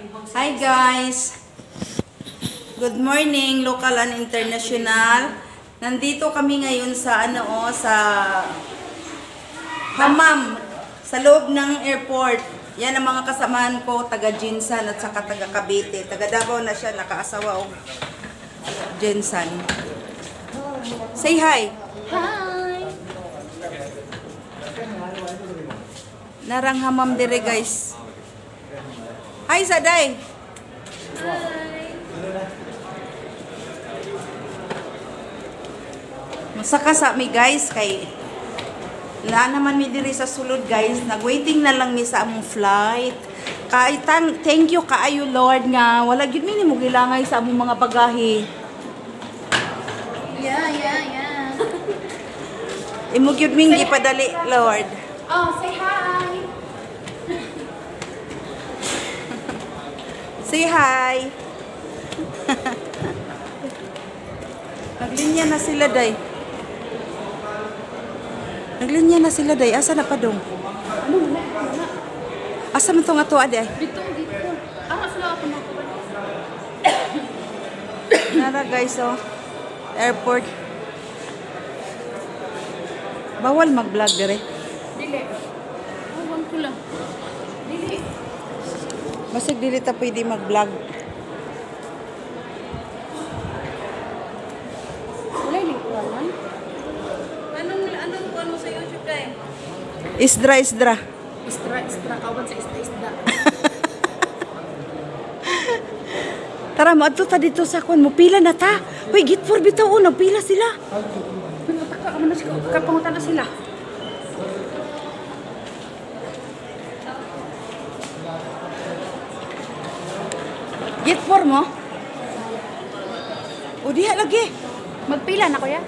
Hi guys! Good morning, local and international. Nandito kami ngayon sa sa Hammam, sa loob ng airport. Yan ang mga kasamahan ko, taga Jinsan at saka taga Cavite. Taga Davao na siya, nakaasawa o Jinsan. Say hi! Hi! Narang Hammam dire guys. Hi Saday! Masaka sa mi guys kay la naman mi diri sa sulod guys, nagwaiting na lang mi sa among flight. Kay thank you kaayo Lord nga wala gyud mi nimo gilangay sa among mga bagahe. Yeah. Imo gyud ming gipadali Lord. Oh, say hi! Say hi. Naglinya na sila day. Naglinya na sila day. Asa na pa dong? Asa man tong ato ade? Dito. Sila ako na. Nara guys oh. Airport. Bawal mag-vlog dire. Dili. Huwag ko lang. Dili. Basig dili ta pwede mag-vlog. Wala yung lingkuran. Anong kuwan mo sa YouTube kay? Isdra. Istra. Kawan sa isda. Tara mo adto ta dito sa kuan mo pila na ta. Hoy git for bitaw uno pila sila. Pinutaka ka man na sila. Kapangutan na sila. Git for mo. O diha lagi. Magpila na kuya?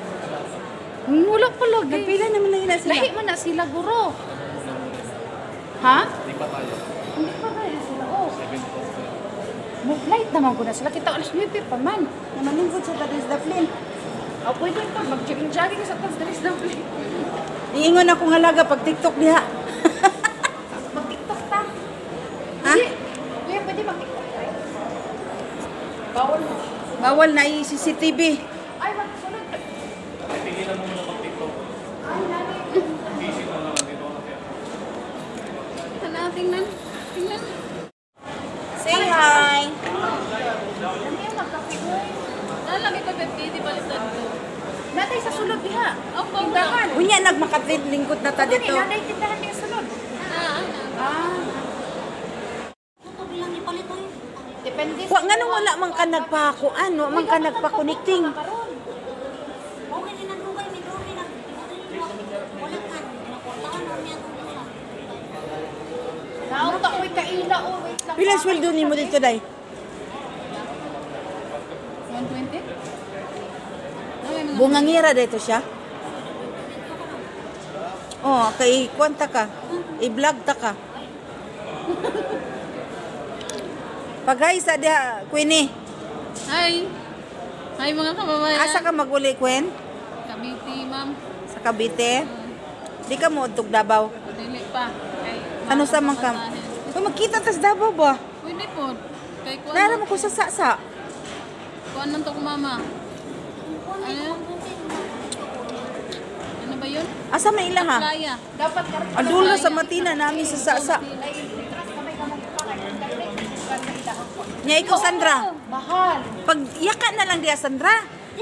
Wala pa lagi. Nagpila naman lang sila. Lahi man na sila, guro. Ha? Hindi pa tayo sila. Oh. Mag-flight naman ko na sila. Kita alas 9 pa man. Namaningkod sa Taris Daplin. Pwede pa. Mag-jogging sa Taris Daplin. Iingon ako nga laga pag TikTok diha. Mag-tiktok ta. Ha? Kuya, pwede mag-tiktok tayo? Bawal mo. Bawal na i-CCTV. Ay, magsunod. Tigilan mo muna pag-tiktok. Ay, nani. Isip mo naman dito. Tingnan. Say hi. Ano yung magkape ko? Nalagay ko 50, di baliktad ko. Natay sa sulod diha. Tindahan. Unya nagmakatid lingkod na ta dito. Nanay tindahan niya sulod. Depende. Wa nga nung wala man ka nagpakuan, no? Man ka nagpa-connecting. Naunta ko kaila o wait lang. Pila sweldo nimo dito day? 120? Bungangira dito siya. Oh, kay kwanta ka. I-vlog ta ka. Pagay sa diha, Queenie. Hi mga kababayan. Asa ka maguli, Quen? Cavite, ma'am. Sa Cavite? Di ka mo utog Davao. Dili pa. Ano sa man ka? Kung magkita tas Davao ba? Pwede po. Kay kuan. Nara mo ko sa sasa. Kuan nang to ko mama. Ano ba yun? Asa man ila ha? Playa. Dapat karto. Adulo sa matina namin sa sasa. Nya ikaw Sandra. Mahal. Pag yaka na lang diya Sandra. Di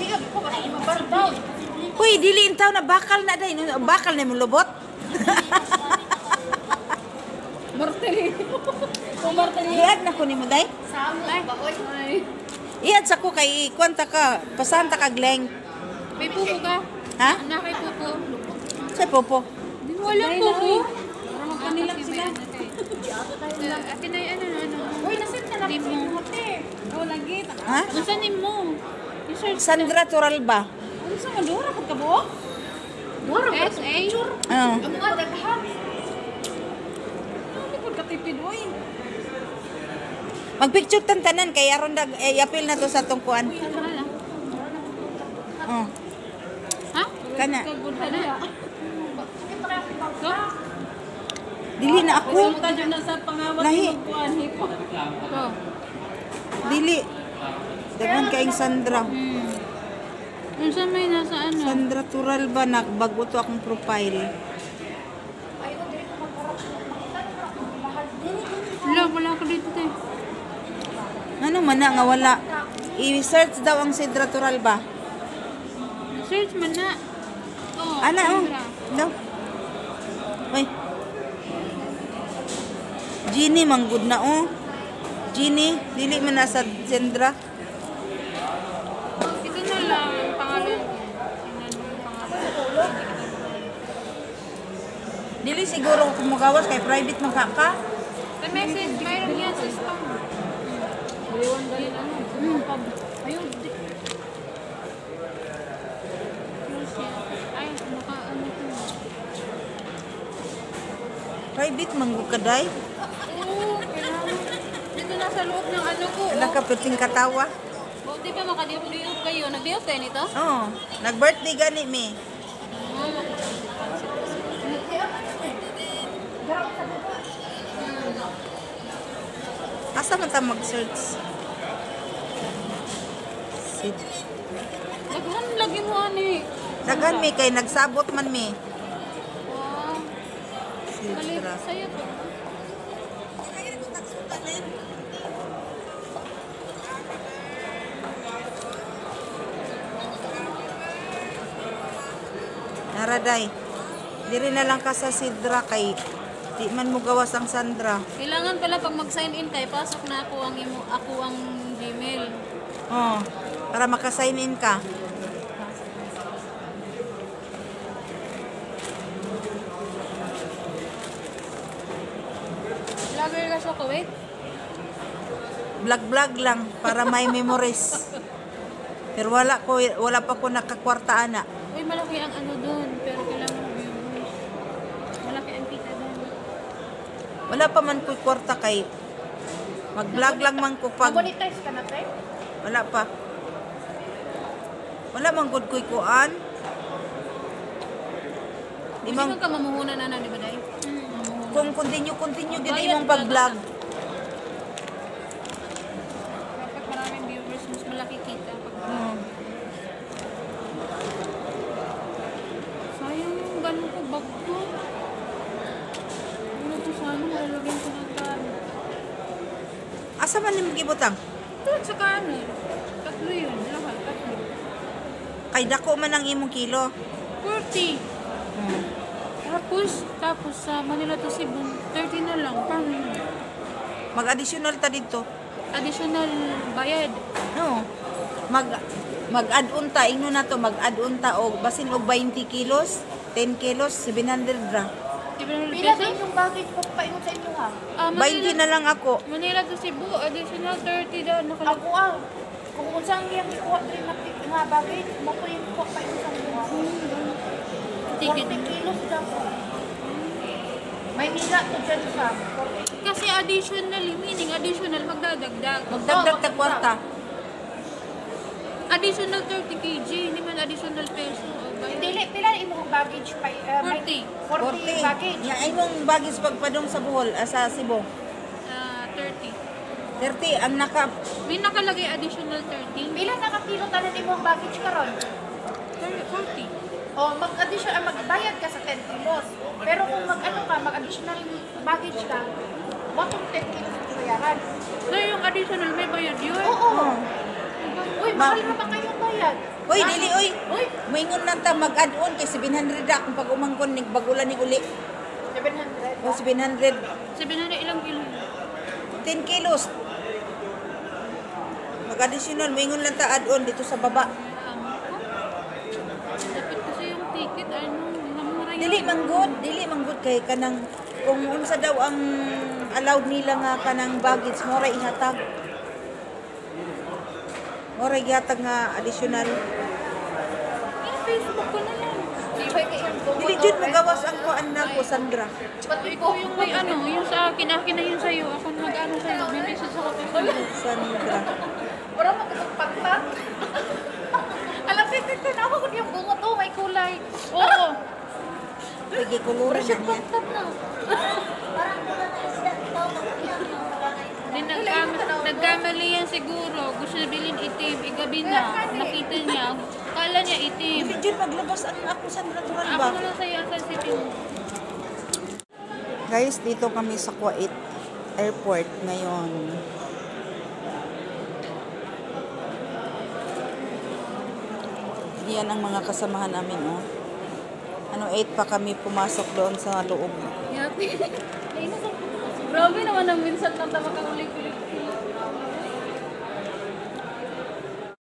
ko ba kayo mabardaw? Hoy, dili intaw na bakal na day. Bakal na mo lubot. Marteli. Kung marteli. Iad na ko nimo day. Samlay. Ay. Iad sa ko kay kwanta ka, pasanta ka gleng. May pupo ka? Ha? Anak kay pupo. Sa popo. Di mo alam pupo. Para magkanilang sila. Akin ay ano. Uy, nasit na lang mo. Oh, lagi. Ha? Nasanin mo? Sandra Turalba. Ano sa madura? Pagkabuo? Dura ba? SA? Oo. Ang mga daghan. Ano pagkatipid, uy? Magpicture tantanan kay aron dag apil na to sa tungkuan. Oh. Ha? Kana. Kagudhan na. Dili na ako. Tayo na sa pangawat Lahi. ng kuan hipo. Oh. Dili. Dagan kaing Sandra. Yung sa may nasa ano? Sandra Tural ba? Nagbago to akong profile. Wala ko dito tayo. Ano man na nga wala. I-search daw ang Sandra Tural ba? Search man na. Oh, Ana, oh. Sandra. Daw. Uy. Gini, manggod na, oh. Gini, dili man na sa Sandra. Ito na lang ang pangalan. Tingnan mo yung pangalan. Dili siguro kung magawas kay private man ka. May message, mayroon yan sa spam. Ayun, dahil ano. Ayun, ay, naka ano ito. Private manggod ka, day. Oo, kailangan. Dito na sa loob ng ano ko. Wala ka puting katawa. Oh, di ba makadiop-diop kayo? Nagdiop kayo nito? Oh, nag-birthday gani mi. Asa man ta mag-search? Daghan lagi mo ani. Daghan mi kay nagsabot man mi. Wow. Kalit Sandra. sa'yo to. Naraday. Diri na lang ka sa Sidra kay di man mo gawas ang Sandra. Kailangan pala pag mag-sign in kay pasok na ako ang Gmail. Oh, para maka-sign in ka. Vlogger ka sa Kuwait? Vlog lang para may memories. Pero wala pa ko nakakwarta ana. Uy, malaki ang ano doon, pero kailangan mo viewers. Malaki ang kita doon. Wala pa man ko kwarta kay mag-vlog lang man ko pag Monetize ka na, Tay? wala pa. Wala man gud ko'y kuan. Di Hindi man man ka mamuhunan na, di ba, Day? Mamuhunan. kung continue gid Bayad imong pag-vlog. Kapag maraming viewers, mas malaki kita. Pag Hmm. sayang yung ganun ko, bag ko. Ano to sana, malalagyan ko ng tan. Asa man nimo gibutang? Doon sa kanan. Tatlo yun, lahat, tatlo. Kay dako man ang imong kilo. 40. Hmm. Tapos sa Manila to Cebu, 30 na lang. Paano yun? Mag-additional ta dito. Additional bayad. No. Mag-add-on ta, ingno na to, mag-add-on ta og basin og 20 kilos, 10 kilos, 700 ra. Pila din yung baggage po paingon sa inyo ha? 20 na lang ako. Manila to Cebu, additional 30 daw. Ako ang kung unsang iyang ikuha diri nga baggage, mo ko yung ikuha pa yung buha. Ticket. 40 kilos daw. May nila to dyan sa 40. Kasi additional, meaning additional, magdadagdag. Magdagdag ta kwarta. Additional 30 kg, hindi man additional peso. O bayad. Dili pila imong baggage pa may 40 baggage. Ya imong bagis pagpadong sa Bohol, sa Cebu. 30. 30 ang naka May nakalagay additional 30. Pila nakakilo tanan imong baggage karon? 40. O mag-additional magbayad ka sa 10 kilos. Pero kung mag-ano ka, mag-additional baggage ka, bottom 10 kilos ang bayaran. So yung additional, may bayad yun? Oo. Uy, mahal na ba kayong bayad? Uy, dili uy. Uy, Moingon lang ta mag-add-on kay 700 ra kung pag umangkon nig bagulan ni uli. 700. O 700, 700 ilang kilo? 10 kilos. Mag-additional, moingon lang ta add-on dito sa baba. Dapat kasi yung ticket, ano, namura yun. Dili manggod kay kanang kung unsa daw ang allowed nila nga kanang baggage mo ra ihatag. Mora ihatag nga additional. Yung Facebook ko na lang. Dili jud mo gawas ang kuan na ko Sandra. Ikaw yung may ano, yung sa akin na yun sa'yo. Ako nag-ano sa'yo, may message ako sa'yo. Sandra. Wala magkakapagpat. Alam, titignan ako kung yung bungot, oh, may kulay. Oo. Sige, kuluran na niya. Pagpat na. Nagkamali yan siguro. Gusto niya bilhin itim. Igabi na. Nakita niya. Kala niya itim. Hindi dyan maglabas ang ako sa natural Ako ba? na lang sa'yo sa city. Guys, dito kami sa Kuwait Airport ngayon. Yan ang mga kasamahan namin, oh. 8 pa kami pumasok doon sa loob. Grabe naman ang minsan lang tama kang ulit